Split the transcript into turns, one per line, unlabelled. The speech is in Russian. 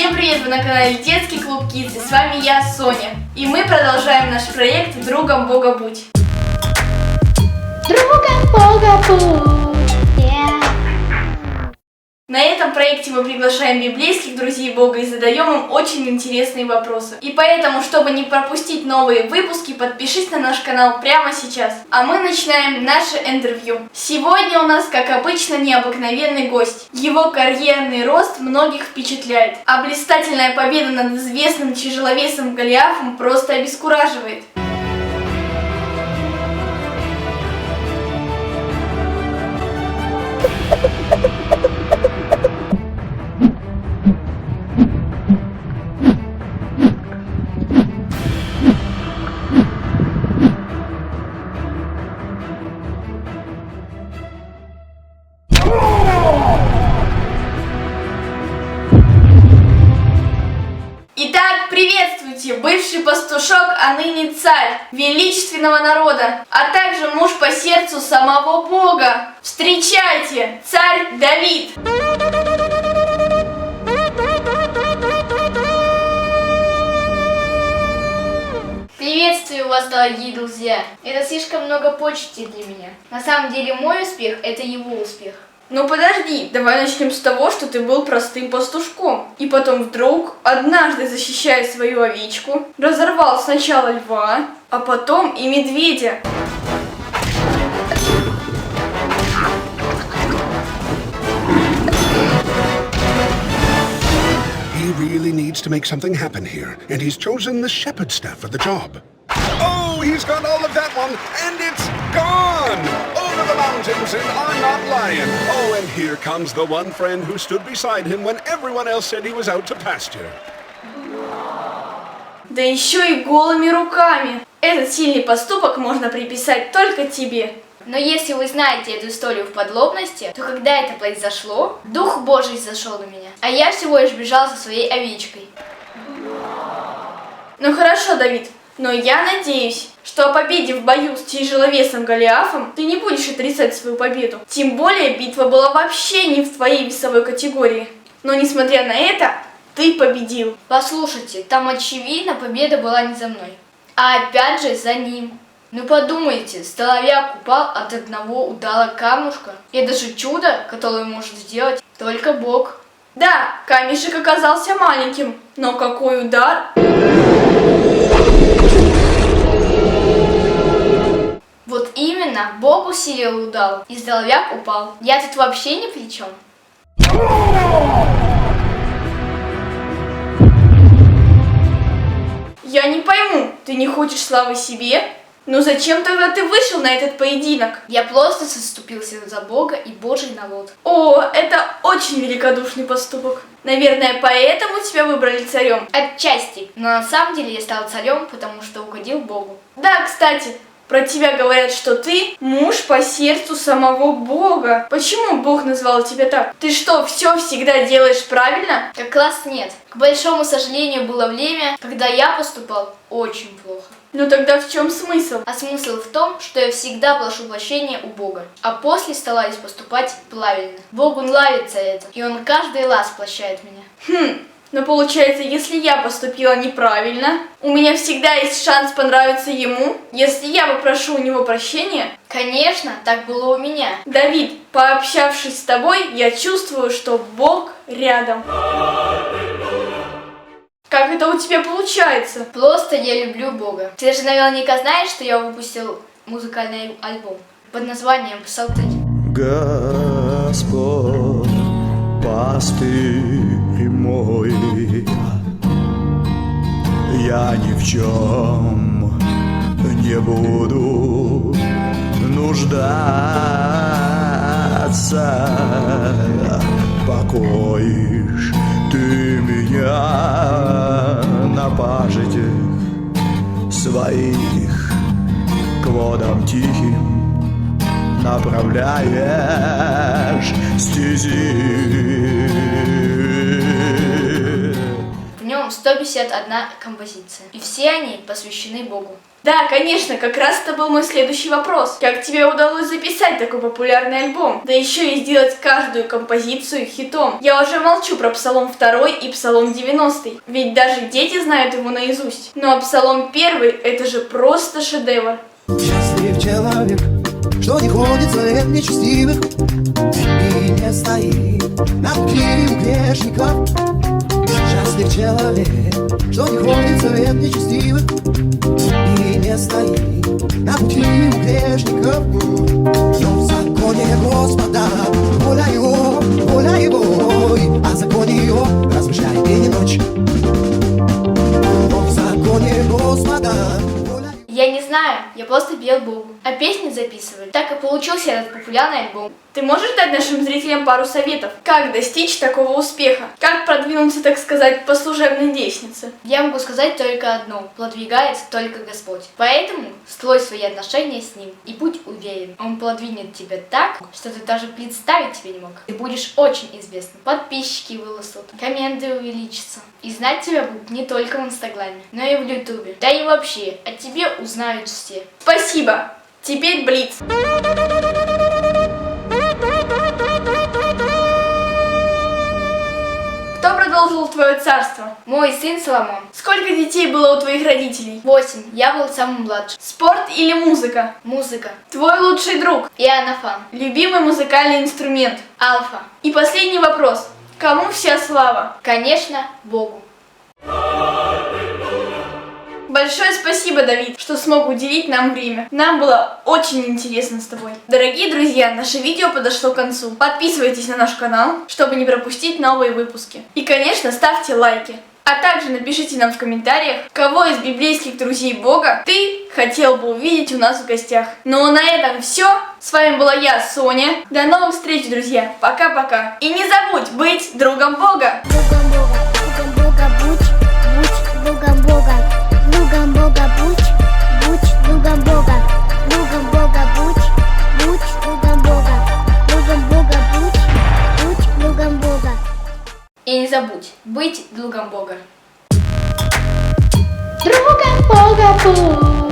Всем привет! Вы на канале Детский клуб Kids, и с вами я, Соня. И мы продолжаем наш проект «Другом Бога будь».
Другом Бога будь.
На этом проекте мы приглашаем библейских друзей Бога и задаем им очень интересные вопросы. И поэтому, чтобы не пропустить новые выпуски, подпишись на наш канал прямо сейчас. А мы начинаем наше интервью. Сегодня у нас, как обычно, необыкновенный гость. Его карьерный рост многих впечатляет. А блистательная победа над известным тяжеловесом Голиафом просто обескураживает. Итак, приветствуйте, бывший пастушок, а ныне царь величественного народа, а также муж по сердцу самого Бога. Встречайте, царь Давид!
Приветствую вас, дорогие друзья. Это слишком много почести для меня. На самом деле мой успех – это его успех.
Ну подожди, давай начнем с того, что ты был простым пастушком. И потом вдруг, однажды защищая свою овечку, разорвал сначала льва, а потом и медведя.
He really needs to make something happen here, and he's chosen the shepherd staff for the job. Oh, he's got all of that one, and it's gone! Over the mountains, and I'm not lying. Oh, and here comes the one friend who stood beside him when everyone else said he was out to pasture.
Да еще и голыми руками. Этот сильный поступок можно приписать только тебе.
Но если вы знаете эту историю в подробности, то когда это произошло, Дух Божий зашел на меня, а я всего лишь бежал за своей овечкой.
Ну хорошо, Давид, но я надеюсь, что о победе в бою с тяжеловесом Голиафом ты не будешь отрицать свою победу. Тем более битва была вообще не в твоей весовой категории. Но несмотря на это, ты победил.
Послушайте, там очевидно победа была не за мной, а опять же за ним. Ну подумайте, здоровяк упал от одного удара камушка. Это же чудо, которое может сделать только Бог.
Да, камешек оказался маленьким, но какой удар!
Вот именно, Бог усилил удар, и здоровяк упал. Я тут вообще ни при чем.
Я не пойму, ты не хочешь славы себе? Ну зачем тогда ты вышел на этот поединок?
Я просто заступился за Бога и Божий народ.
О, это очень великодушный поступок. Наверное, поэтому тебя выбрали царем.
Отчасти, но на самом деле я стал царем, потому что угодил Богу.
Да, кстати, про тебя говорят, что ты муж по сердцу самого Бога. Почему Бог назвал тебя так? Ты что, все всегда делаешь правильно?
Как раз нет. К большому сожалению, было время, когда я поступал очень плохо.
Ну тогда в чем смысл?
А смысл в том, что я всегда прошу прощения у Бога, а после стараюсь поступать правильно. Богу нравится это, и Он каждый раз прощает меня.
Но получается, если я поступила неправильно, у меня всегда есть шанс понравиться ему, если я попрошу у него прощения?
Конечно, так было у меня.
Давид, пообщавшись с тобой, я чувствую, что Бог рядом. Как это у тебя получается?
Просто я люблю Бога. Ты же наверняка знаешь, что я выпустил музыкальный альбом под названием «Псалтырь».
Господь, пастырь мой, я ни в чем не буду нуждаться, покоишь ты меня на пажитях своих, к водам тихим направляешь стези.
В нем 151 композиция, и все они посвящены Богу.
Да, конечно, как раз это был мой следующий вопрос. Как тебе удалось записать такой популярный альбом? Да еще и сделать каждую композицию хитом. Я уже молчу про Псалом 2 и Псалом 90, ведь даже дети знают его наизусть. Ну а Псалом 1 это же просто шедевр.
Счастлив человек, что не ходит след нечестивых и не стоит на пути у грешников. Счастлив человек, что не ходит след нечестивых и не стоит на пути у грешников. Но в законе Господа воля его, и о законе его размышляй день и ночь. Но в законе Господа.
Я не знаю, я просто пел Богу. А песни записывали. Так и получился этот популярный альбом.
Ты можешь дать нашим зрителям пару советов? Как достичь такого успеха? Как продвинуться, так сказать, по служебной лестнице?
Я могу сказать только одно. Продвигается только Господь. Поэтому строй свои отношения с Ним и будь уверен. Он продвинет тебя так, что ты даже представить себе не мог. Ты будешь очень известным. Подписчики вырастут, комменты увеличатся. И знать тебя будут не только в Инстаграме, но и в Ютубе. Да и вообще, о тебе узнают все.
Спасибо! Теперь блиц. Кто продолжил твое царство?
Мой сын Соломон.
Сколько детей было у твоих родителей?
8. Я был самым младшим.
Спорт или музыка?
Музыка.
Твой лучший друг?
Иоаннафан.
Любимый музыкальный инструмент?
Алфа.
И последний вопрос. Кому вся слава?
Конечно, Богу.
Большое спасибо, Давид, что смог уделить нам время. Нам было очень интересно с тобой. Дорогие друзья, наше видео подошло к концу. Подписывайтесь на наш канал, чтобы не пропустить новые выпуски. И, конечно, ставьте лайки. А также напишите нам в комментариях, кого из библейских друзей Бога ты хотел бы увидеть у нас в гостях. Ну а на этом все. С вами была я, Соня. До новых встреч, друзья. Пока-пока. И не забудь быть другом Бога.
Другом Бога будь другом Бога. Другом Бога будь другом Бога. Другом Бога будь другом Бога. Другом Бога будь другом Бога.
И не забудь быть другом Бога.
Другом Бога будь.